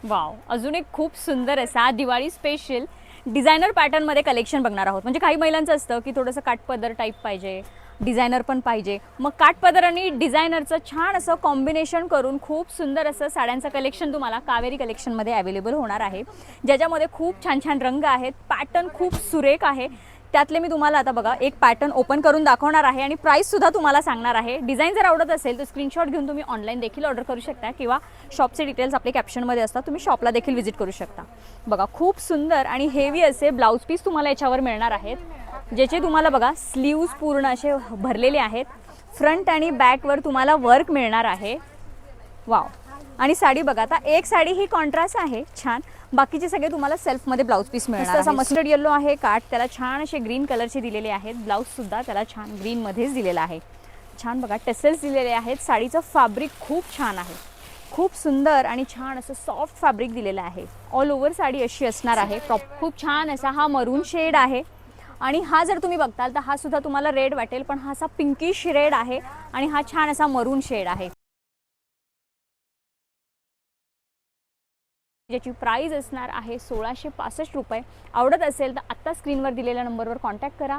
Wow, अजून एक खूप सुंदर असा दिवाळी स्पेशल डिझायनर पॅटर्नमध्ये कलेक्शन बघणार आहोत. म्हणजे काही महिलांचं असतं की थोडंसं काठपदर टाईप पाहिजे, डिझायनर पण पाहिजे. मग काठपदर आणि डिझायनरचं छान असं कॉम्बिनेशन करून खूप सुंदर असं साड्यांचं कलेक्शन तुम्हाला कावेरी कलेक्शनमध्ये अवेलेबल होणार आहे, ज्याच्यामध्ये खूप छान छान रंग आहेत. पॅटर्न खूप सुरेख आहे. त्यातले मी तुम्हाला आता बघा एक पॅटर्न ओपन करून दाखवणार आहे आणि प्राईससुद्धा तुम्हाला सांगणार आहे. डिझाईन जर आवडत असेल तर स्क्रीनशॉट घेऊन तुम्ही ऑनलाईन देखील ऑर्डर करू शकता किंवा शॉपचे डिटेल्स आपले कॅप्शनमध्ये असतात, तुम्ही शॉपला देखील व्हिजिट करू शकता. बघा खूप सुंदर आणि हेवी असे ब्लाऊज पीस तुम्हाला याच्यावर मिळणार आहेत, ज्याचे तुम्हाला बघा स्लीव्ज पूर्ण असे भरलेले आहेत. फ्रंट आणि बॅकवर तुम्हाला वर्क मिळणार आहे. वाव. आणि साडी बघा, आता एक साडी ही कॉन्ट्रास्ट आहे छान, बाकीचे सगळे तुम्हाला सेल्फमध्ये ब्लाऊज पीस मिळणार. असा मस्टर्ड येलो आहे काठ, त्याला छान असे ग्रीन कलरचे दिलेले आहेत. ब्लाऊजसुद्धा त्याला छान ग्रीनमध्येच दिलेला आहे. छान बघा टेसल्स दिलेले आहेत. साडीचं फॅब्रिक खूप छान आहे, खूप सुंदर आणि छान असं सॉफ्ट फॅब्रिक दिलेलं आहे. ऑल ओव्हर साडी अशी असणार आहे. खूप छान असा हा मरून शेड आहे. आणि हा जर तुम्ही बघताल तर हा सुद्धा तुम्हाला रेड वाटेल, पण हा असा पिंकिश रेड आहे आणि हा छान असा मरून शेड आहे, ज्याची प्राइस असणार आहे 1665 रुपये. आवडत असेल तर आत्ता स्क्रीनवर दिलेल्या नंबरवर कॉन्टॅक्ट करा.